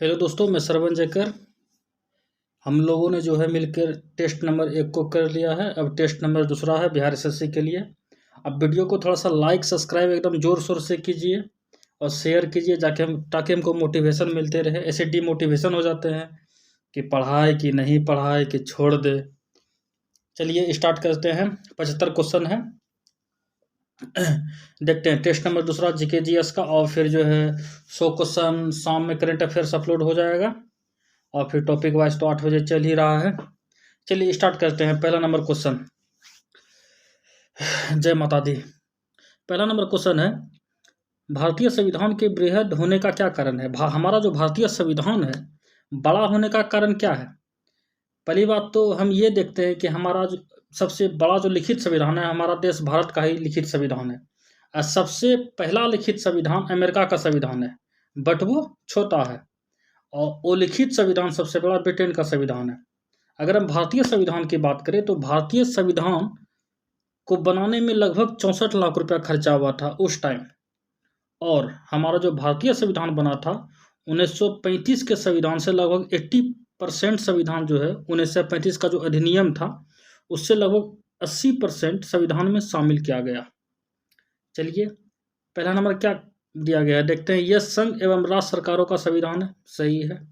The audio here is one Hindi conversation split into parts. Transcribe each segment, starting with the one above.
हेलो दोस्तों, मैं श्रवण जयकर। हम लोगों ने जो है मिलकर टेस्ट नंबर 1 को कर लिया है। अब टेस्ट नंबर दूसरा है बिहार एसएससी के लिए। अब वीडियो को थोड़ा सा लाइक सब्सक्राइब एकदम ज़ोर शोर से कीजिए और शेयर कीजिए ताकि हमको मोटिवेशन मिलते रहे। ऐसे डीमोटिवेशन हो जाते हैं कि पढ़ाए कि नहीं पढ़ाए कि छोड़ दे। चलिए स्टार्ट करते हैं। 75 क्वेश्चन है। देखते हैं टेस्ट नंबर दूसरा जीके जीएस का, और फिर जो है 100 क्वेश्चन शाम में करंट अफेयर्स अपलोड हो जाएगा, और फिर टॉपिक वाइज तो 8 बजे चल ही रहा है। चलिए स्टार्ट करते हैं। पहला नंबर क्वेश्चन। जय माता दी। पहला नंबर क्वेश्चन है, भारतीय संविधान के बृहद होने का क्या कारण है। हमारा जो भारतीय संविधान है बड़ा होने का कारण क्या है। पहली बात तो हम ये देखते हैं कि हमारा जो सबसे बड़ा जो लिखित संविधान है, हमारा देश भारत का ही लिखित संविधान है। और सबसे पहला लिखित संविधान अमेरिका का संविधान है, बट वो छोटा है। और वो लिखित संविधान सबसे बड़ा ब्रिटेन का संविधान है। अगर हम भारतीय संविधान की बात करें तो भारतीय संविधान को बनाने में लगभग 64 लाख रुपया खर्चा हुआ था उस टाइम। और हमारा जो भारतीय संविधान बना था 1935 के संविधान से लगभग 80% संविधान जो है 1935 का जो अधिनियम था उससे लगभग 80% संविधान में शामिल किया गया। चलिए पहला नंबर क्या दिया गया है देखते हैं। यह संघ एवं राज्य सरकारों का संविधान है, सही है।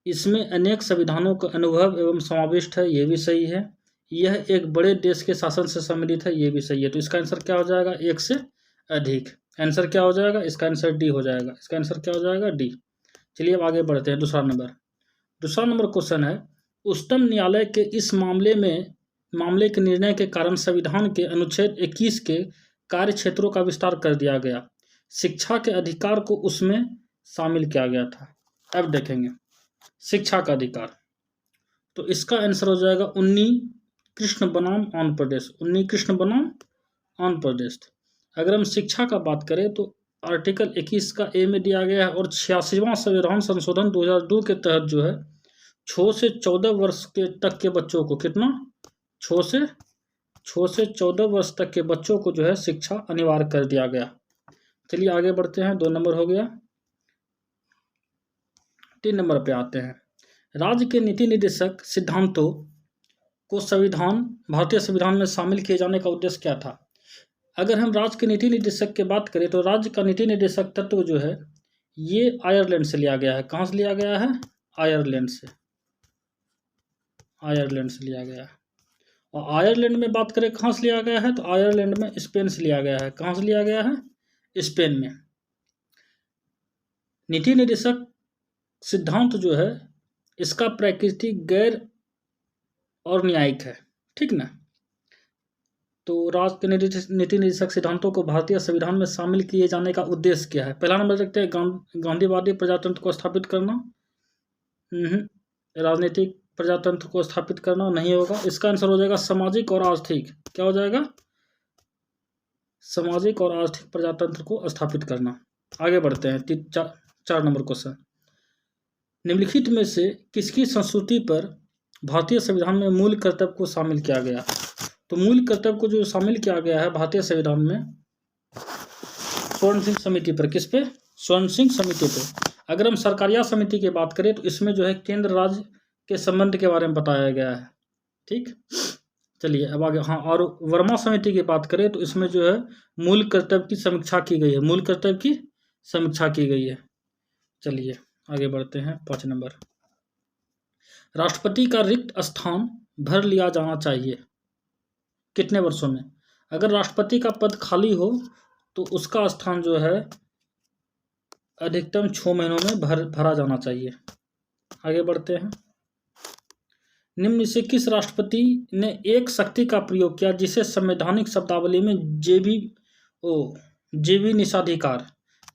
इसमें अनेक संविधानों का अनुभव एवं समाविष्ट है, ये भी सही है। यह एक बड़े देश के शासन से सम्मिलित है, ये भी सही है। तो इसका आंसर क्या हो जाएगा, एक से अधिक। आंसर क्या हो जाएगा, इसका आंसर डी हो जाएगा। इसका आंसर क्या हो जाएगा, डी। चलिए अब आगे बढ़ते हैं। दूसरा नंबर क्वेश्चन है, उच्चतम न्यायालय के इस मामले के निर्णय के कारण संविधान के अनुच्छेद 21 के कार्य क्षेत्रों का विस्तार कर दिया गया। शिक्षा के अधिकार को उसमें शामिल किया गया था। अब देखेंगे शिक्षा का अधिकार, तो इसका आंसर हो जाएगा 19 कृष्ण बनाम आंध्र प्रदेश। 19 कृष्ण बनाम आंध्र प्रदेश। अगर हम शिक्षा का बात करें तो आर्टिकल 21 का ए में दिया गया है, और 86वां संविधान संशोधन 2002 के तहत जो है 6 से 14 वर्ष के तक के बच्चों को कितना 6 से 14 वर्ष तक के बच्चों को जो है शिक्षा अनिवार्य कर दिया गया। चलिए आगे बढ़ते हैं। 2 नंबर हो गया। 3 नंबर पे आते हैं। राज्य के नीति निर्देशक सिद्धांतों को भारतीय संविधान में शामिल किए जाने का उद्देश्य क्या था। अगर हम राज्य के नीति निर्देशक की बात करें तो राज्य का नीति निर्देशक तत्व जो है ये आयरलैंड से लिया गया है। कहाँ से लिया गया है, आयरलैंड से लिया गया है। और आयरलैंड में बात करें कहाँ से लिया गया है, तो आयरलैंड में स्पेन से लिया गया है। कहाँ से लिया गया है, स्पेन में। नीति निर्देशक सिद्धांत जो है इसका प्रकृति गैर और न्यायिक है, ठीक ना। तो राज्य के नीति निर्देशक सिद्धांतों को भारतीय संविधान में शामिल किए जाने का उद्देश्य क्या है। पहला नंबर देखते हैं, गांधीवादी प्रजातंत्र को स्थापित करना। राजनीतिक प्रजातंत्र को स्थापित करना नहीं होगा। इसका आंसर हो जाएगा सामाजिक और आर्थिक। क्या हो जाएगा, सामाजिक और आर्थिक प्रजातंत्र को स्थापित करना। आगे बढ़ते हैं। 4 नंबर क्वेश्चन, निम्नलिखित में से किसकी संस्तुति पर भारतीय संविधान में मूल कर्तव्य को शामिल किया गया। तो मूल कर्तव्य को जो शामिल किया गया है भारतीय संविधान में स्वर्ण सिंह समिति पर। किस पे, स्वर्ण सिंह समिति पे। अगर हम सरकारिया समिति की बात करें तो इसमें जो है केंद्र राज्य के संबंध के बारे में बताया गया है, ठीक। चलिए अब आगे। हाँ, और वर्मा समिति की बात करें तो इसमें जो है मूल कर्तव्य की समीक्षा की गई है। मूल कर्तव्य की समीक्षा की गई है। चलिए आगे बढ़ते हैं। 5 नंबर, राष्ट्रपति का रिक्त स्थान भर लिया जाना चाहिए कितने वर्षों में। अगर राष्ट्रपति का पद खाली हो तो उसका स्थान जो है अधिकतम 6 महीनों में भरा जाना चाहिए। आगे बढ़ते हैं। निम्न से किस राष्ट्रपति ने एक शक्ति का प्रयोग किया जिसे संवैधानिक शब्दावली में जेबी निषेधाधिकार,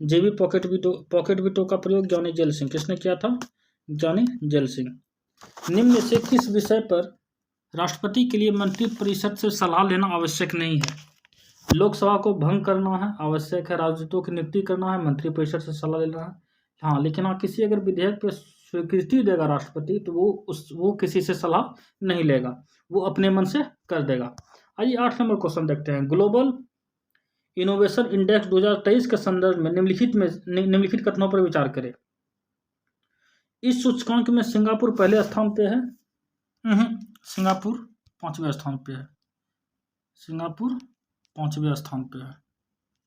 जेबी पॉकेट वीटो का प्रयोग ज्ञानी जेल सिंह। किसने किया था, ज्ञानी जेल सिंह। निम्न से किस विषय पर राष्ट्रपति के लिए मंत्रिपरिषद से सलाह लेना आवश्यक नहीं है। लोकसभा को भंग करना है आवश्यक है, राजदूतों की नियुक्ति करना है, मंत्रिपरिषद से सलाह लेना है। हाँ, लेकिन हाँ किसी अगर विधेयक पर स्वीकृति देगा राष्ट्रपति तो वो किसी से सलाह नहीं लेगा, वो अपने मन से कर देगा। आइए 8 नंबर क्वेश्चन देखते हैं। ग्लोबल इनोवेशन इंडेक्स 2023 के संदर्भ में निम्नलिखित कथनों पर विचार करें। इस सूचकांक में सिंगापुर पहले स्थान पे है। सिंगापुर 5वें स्थान पे है। सिंगापुर 5वें स्थान पे है,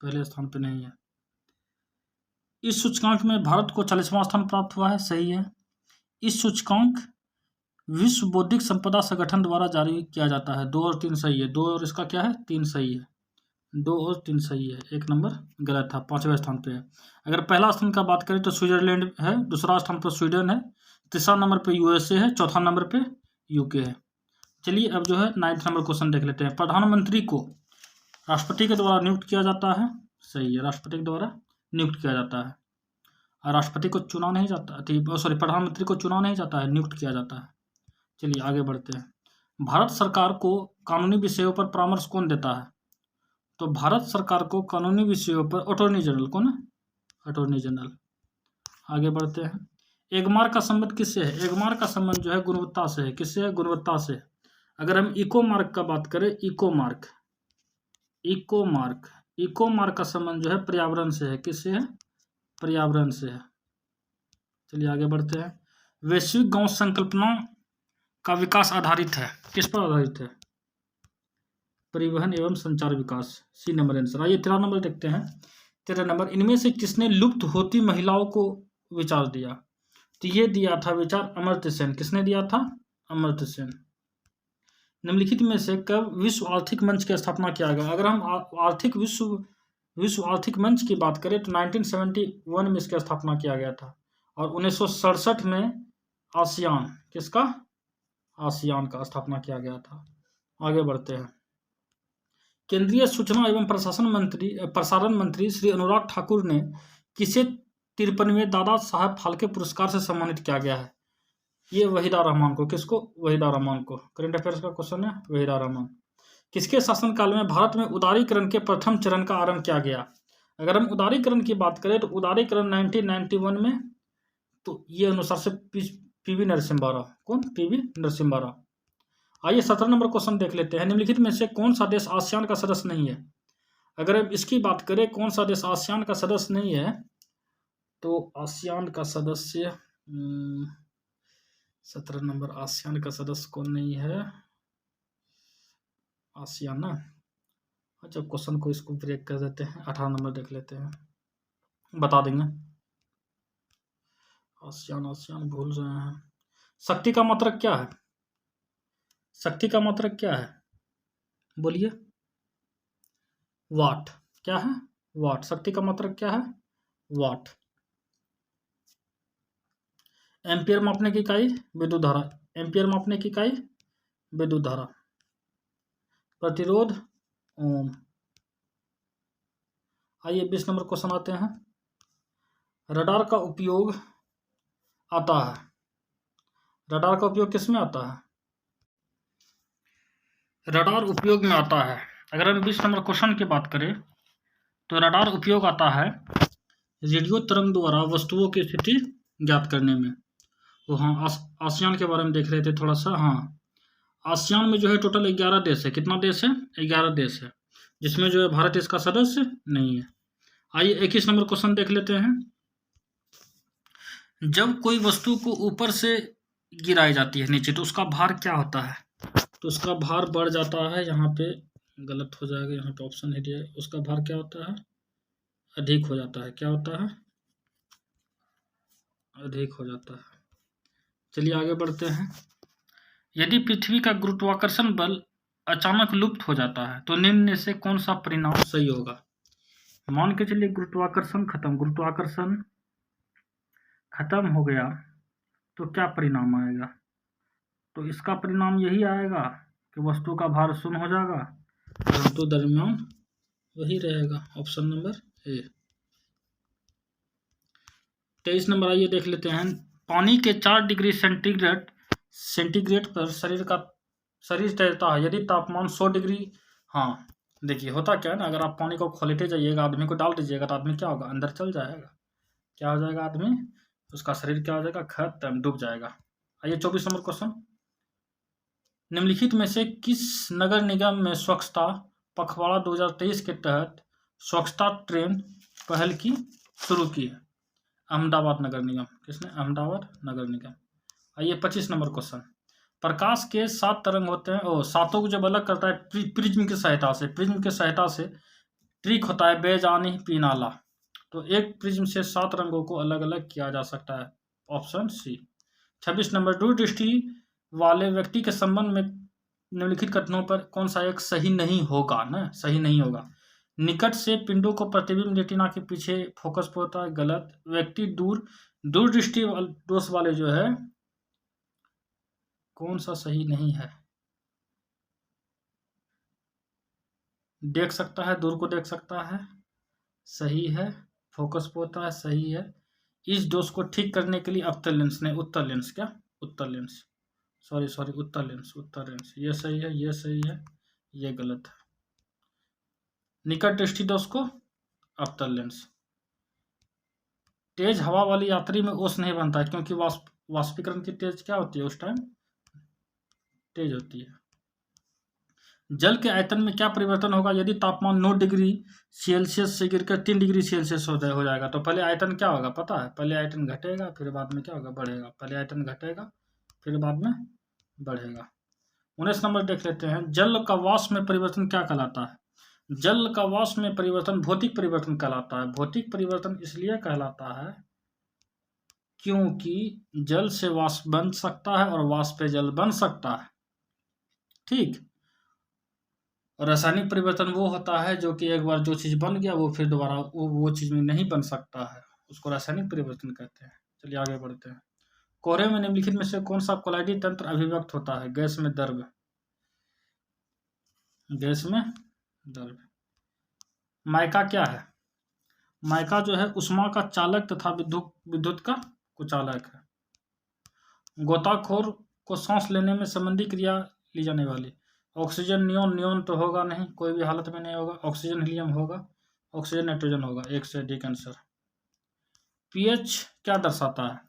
पहले स्थान पे नहीं है। इस सूचकांक में भारत को 40वां स्थान प्राप्त हुआ है, सही है। इस सूचकांक विश्व बौद्धिक संपदा संगठन द्वारा जारी किया जाता है। 2 और 3 सही है, 2 और इसका क्या है 3 सही है, 2 और 3 सही है, 1 नंबर गलत था, 5वें स्थान पे है। अगर पहला स्थान का बात करें तो स्विट्जरलैंड है, दूसरा स्थान पर स्वीडन है, तीसरा नंबर पे यूएसए है, चौथा नंबर पे यूके है। चलिए अब जो है 9th नंबर क्वेश्चन देख लेते हैं। प्रधानमंत्री को राष्ट्रपति के द्वारा नियुक्त किया जाता है, सही है, राष्ट्रपति के द्वारा नियुक्त किया जाता है। और राष्ट्रपति को चुना नहीं जाता, प्रधानमंत्री को चुना नहीं जाता है, नियुक्त किया जाता है। चलिए आगे बढ़ते हैं। भारत सरकार को कानूनी विषयों पर परामर्श कौन देता है? तो भारत सरकार को कानूनी विषयों पर अटॉर्नी जनरल, कौन है? Attorney general. आगे बढ़ते हैं। एगमार्क का संबंध किससे है? एगमार्क का संबंध जो है गुणवत्ता से है। किससे है? गुणवत्ता से। अगर हम इको मार्क का बात करें, इको मार्क का संबंध जो है पर्यावरण से है। किससे है? पर्यावरण से है। चलिए आगे बढ़ते हैं। वैश्विक गांव संकल्पना का विकास आधारित है, किस पर आधारित है? परिवहन एवं संचार विकास, सी नंबर आंसर। आइए 13 नंबर देखते हैं। 13 नंबर, इनमें से किसने लुप्त होती महिलाओं को विचार दिया? तो ये दिया था विचार अमर्त्य सेन। किसने दिया था? अमर्त्य सेन। निम्नलिखित में से कब विश्व आर्थिक मंच की स्थापना किया गया? अगर हम विश्व आर्थिक मंच की बात करें तो 1971 में इसकी स्थापना किया गया था, और 1967 में आसियान, किसका? आसियान का स्थापना किया गया था। आगे बढ़ते हैं। केंद्रीय सूचना एवं प्रसारण मंत्री श्री अनुराग ठाकुर ने किसे 53वें दादा साहब फाल्के पुरस्कार से सम्मानित किया गया है? ये वहीदा रहमान को। किसको? वहीदा रहमान को। करंट अफेयर्स का क्वेश्चन है, वहीदा रहमान। किसके शासनकाल में भारत में उदारीकरण के प्रथम चरण का आरंभ किया गया? अगर हम उदारीकरण की बात करें तो उदारीकरण 1991 में, तो ये अनुसार से पीवी नरसिम्हा राव। कौन? पीवी नरसिम्हा राव। आइए 17 नंबर क्वेश्चन देख लेते हैं। निम्नलिखित में से कौन सा देश आसियान का सदस्य नहीं है? अगर हम इसकी बात करें कौन सा देश आसियान का सदस्य नहीं है, तो आसियान का सदस्य 17 नंबर, आसियान का सदस्य कौन नहीं है? आसियान ना, अच्छा क्वेश्चन को इसको ब्रेक कर देते हैं, 18 नंबर देख लेते हैं, बता देंगे। आसियान भूल रहे हैं। शक्ति का मात्रक क्या है? शक्ति का मात्रक क्या है? बोलिए। वाट। क्या है? वाट। शक्ति का मात्रक क्या है? वाट। एम्पियर मापने की इकाई? विद्युत धारा। एम्पियर मापने की इकाई? विद्युत धारा। प्रतिरोध? ओम। आइए 20 नंबर क्वेश्चन आते हैं। रडार का उपयोग आता है, रडार का उपयोग किस में आता है? रडार उपयोग में आता है, अगर हम 20 नंबर क्वेश्चन की बात करें तो रडार उपयोग आता है रेडियो तरंग द्वारा वस्तुओं की स्थिति ज्ञात करने में। तो हाँ, आसियान के बारे में देख रहे थे थोड़ा सा। हाँ, आसियान में जो है टोटल 11 देश है। कितना देश है? 11 देश है, जिसमें जो है भारत इसका सदस्य नहीं है। आइए 21 नंबर क्वेश्चन देख लेते हैं। जब कोई वस्तु को ऊपर से गिराई जाती है नीचे, तो उसका भार क्या होता है? तो उसका भार बढ़ जाता है। यहाँ पे गलत हो जाएगा, यहाँ पे ऑप्शन नहीं दिया है। उसका भार क्या होता है? अधिक हो जाता है। क्या होता है? अधिक हो जाता है। चलिए आगे बढ़ते हैं। यदि पृथ्वी का गुरुत्वाकर्षण बल अचानक लुप्त हो जाता है तो निम्न में से कौन सा परिणाम सही होगा? मान के चलिए गुरुत्वाकर्षण खत्म हो गया तो क्या परिणाम आएगा? तो इसका परिणाम यही आएगा कि वस्तु का भार शून्य हो जाएगा, परंतु द्रव्यमान वही रहेगा। Option number A. 23 नंबर आइए देख लेते हैं। पानी के 4 डिग्री सेंटीग्रेड पर शरीर तैरता है यदि तापमान 100 डिग्री। हाँ देखिए होता क्या है ना, अगर आप पानी को खोलते जाइएगा, आदमी को डाल दीजिएगा तो आदमी क्या होगा? अंदर चल जाएगा। क्या हो जाएगा? आदमी, उसका शरीर क्या हो जाएगा? खत्म, डूब जाएगा। आइए 24 नंबर क्वेश्चन। निम्नलिखित में से किस नगर निगम में स्वच्छता पखवाड़ा 2023 के तहत स्वच्छता ट्रेन पहल की शुरू की है? अहमदाबाद नगर निगम। किसने? अहमदाबाद नगर निगम। आइए 25 नंबर क्वेश्चन। प्रकाश के 7 तरंग होते हैं और सातों को जब अलग करता है प्रिज्म की सहायता से, प्रिज्म की सहायता से ट्रिक होता है बेजानी पीनाला। तो एक प्रिज्म से 7 रंगों को अलग अलग किया जा सकता है। Option C. 26 नंबर। दूरदृष्टि वाले व्यक्ति के संबंध में निम्नलिखित कथनों पर कौन सा एक सही नहीं होगा? ना सही नहीं होगा। निकट से पिंडों को प्रतिबिंब रेटिना के पीछे फोकस पर होता है, गलत। व्यक्ति दूरदृष्टि दोष वाले जो है, कौन सा सही नहीं है? देख सकता है, दूर को देख सकता है, सही है। फोकस पे होता है, सही है। इस दोष को ठीक करने के लिए अवतल लेंस ने उत्तर लेंस, क्या उत्तर लेंस, सॉरी उत्तर लेंस, ये सही है, ये सही है, ये गलत है। निकट दृष्टि दोष को अवतल लेंस। तेज हवा वाली यात्री में ओस नहीं बनता है क्योंकि वाष्पीकरण की तेज क्या होती है? उस टाइम तेज होती है। जल के आयतन में क्या परिवर्तन होगा यदि तापमान 9 डिग्री सेल्सियस से गिरकर 3 डिग्री सेल्सियस हो जाएगा? तो पहले आयतन क्या होगा पता है? पहले आयतन घटेगा, फिर बाद में क्या होगा? बढ़ेगा। पहले आयतन घटेगा, फिर बाद में बढ़ेगा। 19 नंबर देख लेते हैं। जल का वाष्प में परिवर्तन क्या कहलाता है? जल का वाष्प में परिवर्तन भौतिक परिवर्तन कहलाता है। भौतिक परिवर्तन इसलिए कहलाता है क्योंकि जल से वाष्प बन सकता है और वाष्प से जल बन सकता है, ठीक। और रासायनिक परिवर्तन वो होता है जो कि एक बार जो चीज़ बन गया वो फिर दोबारा वो चीज़ में नहीं बन सकता है, उसको रासायनिक परिवर्तन कहते हैं। चलिए आगे बढ़ते हैं। कोहरे में निम्नलिखित में से कौन सा कोलाइडी तंत्र अभिव्यक्त होता है? गैस में द्रव्य, गैस में द्रव्य। माइका क्या है? माइका जो है उष्मा का चालक तथा विद्युत का कुचालक है। गोताखोर को सांस लेने में संबंधी क्रिया ली जाने वाली। ऑक्सीजन नियोन, नियोन तो होगा नहीं, कोई भी हालत में नहीं होगा। ऑक्सीजन हीलियम होगा, ऑक्सीजन नाइट्रोजन होगा, एक से अधिक आंसर। पीएच क्या दर्शाता है?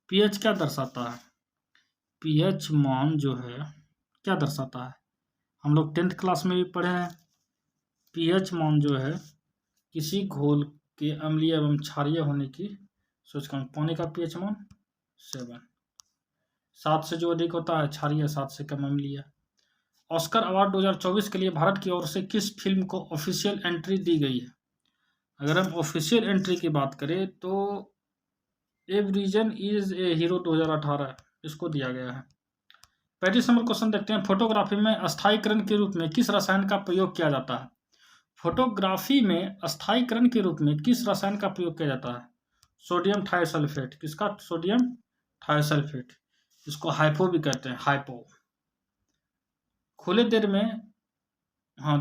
पीएच क्या दर्शाता है? पीएच मान जो है क्या दर्शाता है? हम लोग 10th क्लास में भी पढ़े हैं। पीएच मान जो है किसी घोल के अम्लीय एवं क्षारीय होने की सूचकांक। पानी का पीएच मान 7, 7 से जो अधिक होता है क्षारीय, 7 से कम अम्लीय। ऑस्कर अवार्ड 2024 के लिए भारत की ओर से किस फिल्म को ऑफिशियल एंट्री दी गई है? अगर हम ऑफिशियल एंट्री की बात करें तो एवरीजन इज ए हीरो 2018 इसको दिया गया है। 35 नंबर क्वेश्चन देखते हैं। फोटोग्राफी में अस्थायीकरण के रूप में किस रसायन का प्रयोग किया जाता है? फोटोग्राफी में अस्थायीकरण के रूप में किस रसायन का प्रयोग किया जाता है? Sodium thiosulphate. किसका? Sodium thiosulphate. इसको हाइपो भी कहते हैं, हाइपो। खुले देर में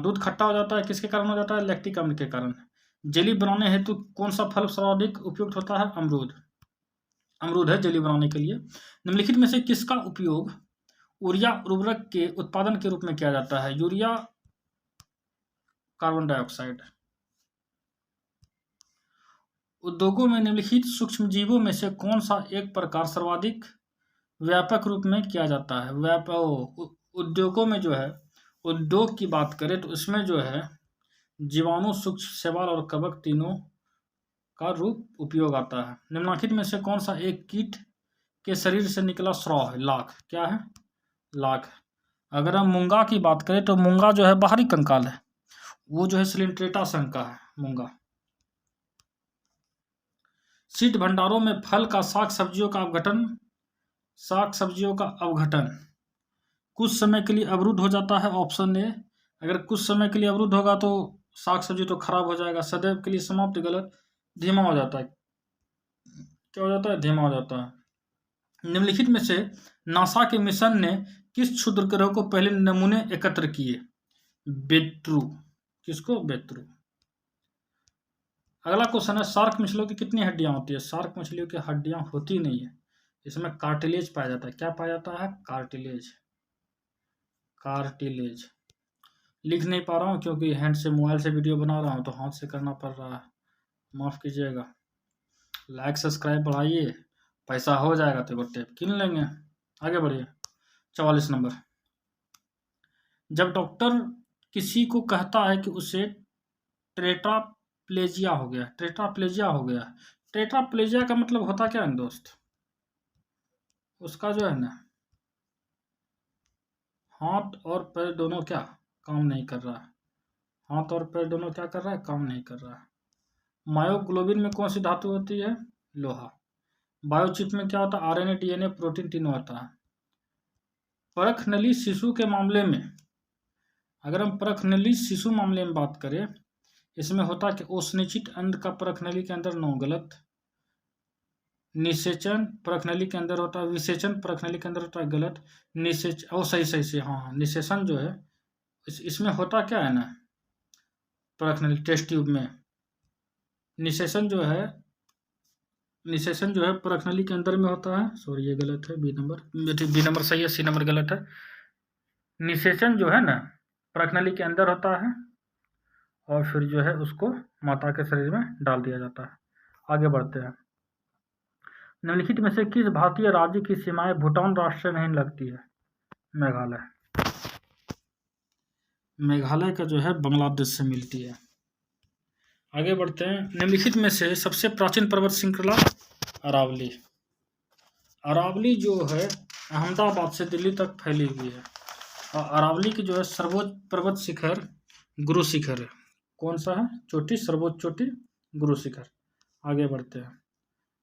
दूध खट्टा हो जाता है, किसके कारण हो जाता है? लैक्टिक अम्ल के कारण। जेली बनाने हेतु कौन सा फल सर्वाधिक उपयुक्त होता है? अमरूद। अमरूद है जेली बनाने के लिए। निम्नलिखित में से किसका उपयोग यूरिया उर्वरक के उत्पादन के रूप में किया जाता है? Urea carbon dioxide. उद्योगों में निम्नलिखित सूक्ष्मजीवों में से कौन सा एक प्रकार सर्वाधिक व्यापक रूप में किया जाता है? उद्योगों में जो है, उद्योग की बात करें तो इसमें जो है जीवाणु, सूक्ष्म, शैवाल और कवक तीनों का रूप उपयोग आता है। निम्नलिखित में से कौन सा एक कीट के शरीर से निकला स्राव है? लाख। क्या है? लाख। अगर हम मूंगा की बात करें तो मूंगा जो है बाहरी कंकाल है, वो जो है सिलिंड्रेटा संघ का है मूंगा। शीत भंडारों में फल का साग सब्जियों का अवघटन कुछ समय के लिए अवरुद्ध हो जाता है। Option A. अगर कुछ समय के लिए अवरुद्ध होगा तो साग सब्जी तो खराब हो जाएगा। सदैव के लिए समाप्त, गलत। धीमा हो जाता है। क्या हो जाता है? धीमा हो जाता है। निम्नलिखित में से नासा के मिशन ने किस क्षुद्र ग्रह को पहले नमूने एकत्र किए? बेत्रु। किसको? बेत्रु। अगला क्वेश्चन है, शार्क मछलियों की कितनी हड्डियां होती है? शार्क मछलियों की हड्डियां होती नहीं है, इसमें कार्टिलेज पाया जाता है। क्या पाया जाता है? कार्टिलेज। कार्टिलेज। लिख नहीं पा रहा हूँ क्योंकि हैंड से, मोबाइल से वीडियो बना रहा हूँ तो हाथ से करना पड़ रहा है, माफ़ कीजिएगा। लाइक सब्सक्राइब बढ़ाइए, पैसा हो जाएगा तो वो टेप किन लेंगे। आगे बढ़िए। 44 नंबर। जब डॉक्टर किसी को कहता है कि उसे टेट्राप्लेजिया हो गया, टेट्राप्लेजिया हो गया। टेट्राप्लेजिया का मतलब होता क्या है दोस्त? उसका जो है ना, हाथ और पैर दोनों क्या काम नहीं कर रहा है, हाथ और पैर दोनों क्या कर रहा है, काम नहीं कर रहा है। मायोग्लोबिन में कौन सी धातु होती है? लोहा। बायोचिप में क्या होता है? आरएनए, डीएनए, प्रोटीन तीनों होता है। परखनली शिशु के मामले में, अगर हम परखनली शिशु मामले में बात करें, इसमें होता है कि ओसनिचित अंड का परखनली के अंदर 9 गलत, निषेचन परखनली के अंदर होता है, विसेचन परखनली के अंदर होता है गलत, निषेच ओ सही सही से हाँ, निषेचन जो है इसमें होता क्या है ना, परखनली टेस्ट ट्यूब में निषेचन जो है, निषेचन जो है परखनली के अंदर में होता है। सॉरी ये गलत है, बी नंबर सही है, सी नंबर गलत है। निषेचन जो है ना परखनली के अंदर होता है और फिर जो है उसको माता के शरीर में डाल दिया जाता है। आगे बढ़ते हैं। निम्नलिखित में से किस भारतीय राज्य की सीमाएं भूटान राष्ट्र से नहीं लगती है? मेघालय। मेघालय का जो है बांग्लादेश से मिलती है। आगे बढ़ते हैं। निम्नलिखित में से सबसे प्राचीन पर्वत श्रृंखला? अरावली। अरावली जो है अहमदाबाद से दिल्ली तक फैली हुई है और अरावली की जो है सर्वोच्च पर्वत शिखर गुरु शिखर है। कौन सा है? चोटी, सर्वोच्च चोटी गुरु शिखर। आगे बढ़ते हैं।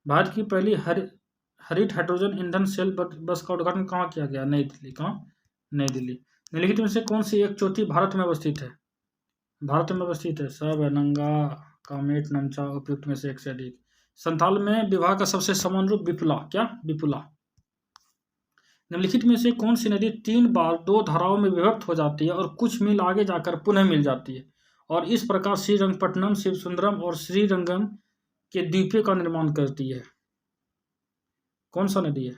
भारत की पहली हरित हाइड्रोजन ईंधन सेल बस का उद्घाटन कहाँ किया गया? नई दिल्ली। कहाँ? नई दिल्ली। निम्नलिखित में से कौन सी एक चोटी भारत में अवस्थित है? भारत में अवस्थित है सब है, नंगा, कामेट, नमचा, उपयुक्त में से एक से अधिक। संथाल में विवाह का सबसे समान रूप विपुला। क्या? विपुला। निम्नलिखित में से कौन सी नदी 3 बार 2 धाराओं में विभक्त हो जाती है और कुछ मील आगे जाकर पुनः मिल जाती है और इस प्रकार श्रीरंगपट्टनम, शिवसुंदरम और श्रीरंगम के द्वीपों का निर्माण करती है? कौन सा नदी है?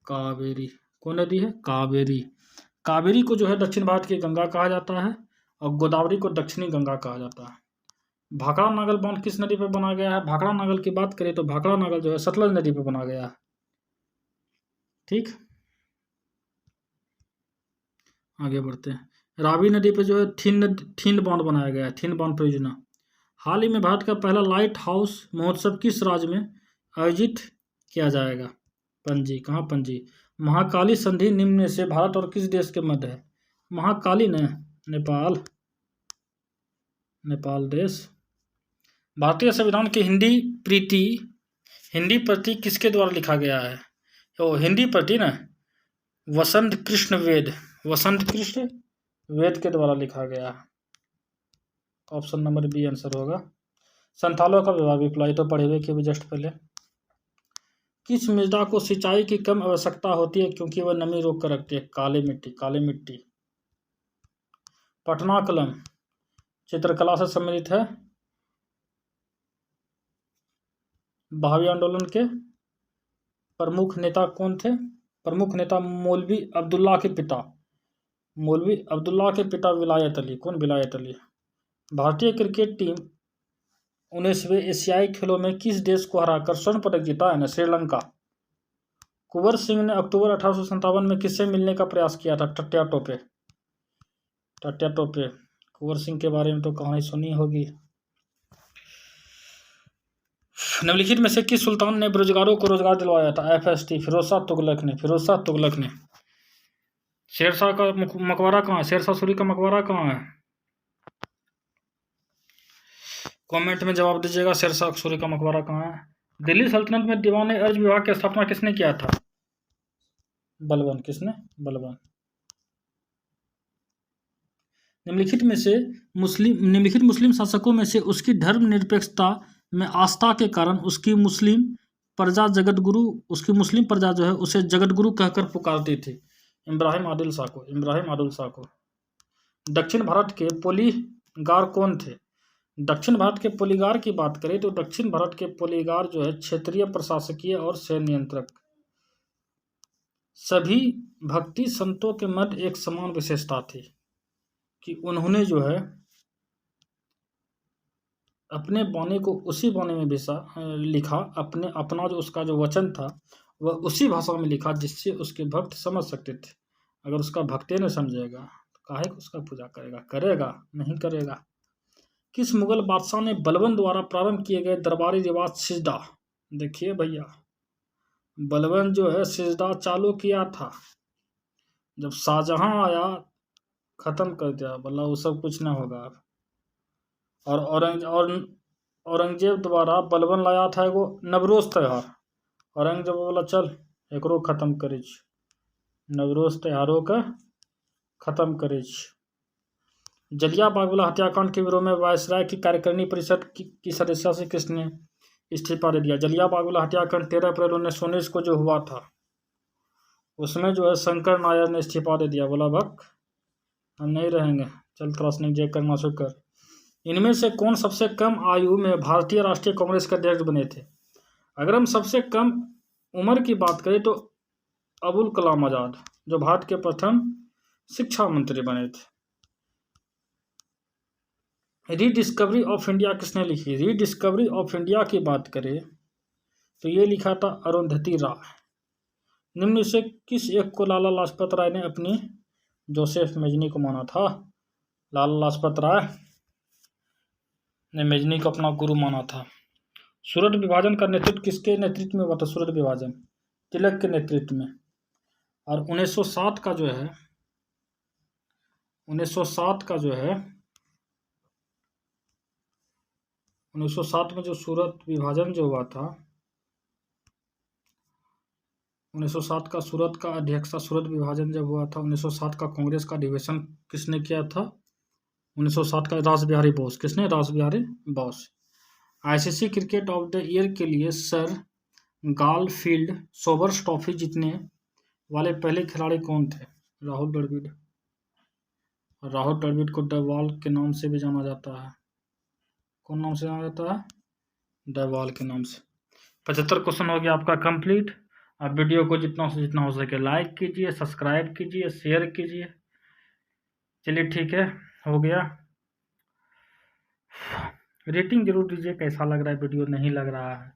कावेरी। कौन नदी है? कावेरी। कावेरी को जो है दक्षिण भारत की गंगा कहा जाता है और गोदावरी को दक्षिणी गंगा कहा जाता है। भाखड़ा नागल बांध किस नदी पर बना गया है? भाखड़ा नागल की बात करें तो भाखड़ा नागल जो है सतलज नदी पर बना गया है। ठीक, आगे बढ़ते हैं। रावी नदी पर जो है थिंद बांध बनाया गया है, थिंद बांध परियोजना। हाल ही में भारत का पहला लाइट हाउस महोत्सव किस राज्य में आयोजित किया जाएगा? पणजी। कहाँ? पणजी। महाकाली संधि निम्न में से भारत और किस देश के मध्य है? महाकाली ने नेपाल, नेपाल देश। भारतीय संविधान की हिंदी प्रति किसके द्वारा लिखा गया है? तो हिंदी प्रति ना वसंत कृष्ण वेद के द्वारा लिखा गया है। ऑप्शन नंबर बी आंसर होगा। संथालों का विवाह विप्लव, तो पढ़े हुए कि जस्ट पहले। किस मृदा को सिंचाई की कम आवश्यकता होती है क्योंकि वह नमी रोक कर रखती है? काली मिट्टी। काली मिट्टी। पटना कलम चित्रकला से संबंधित है। बहावी आंदोलन के प्रमुख नेता कौन थे? प्रमुख नेता मौलवी अब्दुल्ला के पिता विलायत अली। कौन? विलायत अली। भारतीय क्रिकेट टीम 19वें एशियाई खेलों में किस देश को हराकर स्वर्ण पदक जीता है? श्रीलंका। कुंवर सिंह ने अक्टूबर 1857 में किससे मिलने का प्रयास किया था? टट्या टोपे। कुंवर सिंह के बारे में तो कहानी सुनी होगी। निम्नलिखित में से किस सुल्तान ने बेरोजगारों को रोजगार दिलवाया था? FST। फिरोजशाह तुगलक ने। शेरशाह का मकबरा कहाँ है? शेरशाह सूरी का मकबरा कहाँ है? कमेंट में जवाब दीजिएगा, शेरशाह सूरी का मकबरा कहाँ है? दिल्ली सल्तनत में दीवान-ए-अर्ज विभाग की स्थापना किसने किया था? बलबन। किसने? बलबन। निम्नलिखित मुस्लिम शासकों में से उसकी धर्मनिरपेक्षता में आस्था के कारण उसकी मुस्लिम प्रजा जो है उसे जगतगुरु कहकर पुकारती थी। इब्राहिम आदिल शाह को। दक्षिण भारत के पोलीगार कौन थे? दक्षिण भारत के पोलीगार की बात करें तो दक्षिण भारत के पोलीगार जो है क्षेत्रीय प्रशासकीय और सैन्य नियंत्रक। सभी भक्ति संतों के मध्य एक समान विशेषता थी कि उन्होंने जो है अपने बानी को उसी बानी में लिखा, अपना जो उसका जो वचन था वह उसी भाषा में लिखा जिससे उसके भक्त समझ सकते थे। अगर उसका भक्त नहीं समझेगा तो काहे को उसका पूजा करेगा? नहीं करेगा। किस मुगल बादशाह ने बलबन द्वारा प्रारंभ किए गए दरबारी रिवाज सिजदा, देखिए भैया, बलबन जो है सिजदा चालू किया था, जब शाहजहां आया खत्म कर दिया, बोला वो सब कुछ ना होगा। और औरंगजेब द्वारा बलबन लाया था एगो नवरोज त्योहार, औरंगजेब बोला चल एकरो खत्म करे छी, नवरोज त्योहारों का खत्म करे छी। जलियांवाला बाग हत्याकांड के विरोध में वायसराय की कार्यकारिणी परिषद की सदस्यता से किसने इस्तीफा दे दिया? जलियांवाला बाग हत्याकांड 13 अप्रैल 1919 को जो हुआ था, उसमें जो है शंकर नायर ने इस्तीफा दे दिया, बोला भक हम नहीं रहेंगे, चल त्रासनिक जय करना शुरू कर। इनमें से कौन सबसे कम आयु में भारतीय राष्ट्रीय कांग्रेस के अध्यक्ष बने थे? अगर हम सबसे कम उम्र की बात करें तो अबुल कलाम आजाद, जो भारत के प्रथम शिक्षा मंत्री बने थे। रीडिस्कवरी ऑफ इंडिया किसने लिखी? रीडिस्कवरी ऑफ इंडिया की बात करें तो ये लिखा था अरुंधति राय। निम्न से किस एक को लाला लाजपत राय ने अपनी जोसेफ मेजनी को माना था? लाला लाजपत राय ने मेजनी को अपना गुरु माना था। सूरत विभाजन का नेतृत्व किसके नेतृत्व में हुआ था? सूरत विभाजन तिलक के नेतृत्व में। और 1907 का जो है 1907 में जो सूरत विभाजन जो हुआ था, 1907 का सूरत का अध्यक्षता, सूरत विभाजन जब हुआ था 1907 का कांग्रेस का अधिवेशन किसने किया था? 1907 का रास बिहारी बोस। किसने? रास Bihari Bose. ICC cricket of the year के लिए सर गारफील्ड सोबर्स ट्रॉफी जीतने वाले पहले खिलाड़ी कौन थे? राहुल द्रविड़। राहुल द्रविड़ को द वॉल के नाम से भी जाना जाता है। कौन नाम से जाना जाता है? द वॉल के नाम से। 75 क्वेश्चन हो गया आपका कंप्लीट। आप वीडियो को जितना से जितना हो सके लाइक कीजिए, सब्सक्राइब कीजिए, शेयर कीजिए। चलिए ठीक है, हो गया। रेटिंग जरूर दीजिए, कैसा लग रहा है वीडियो, नहीं लग रहा है।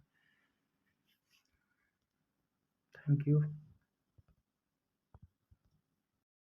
Thank you.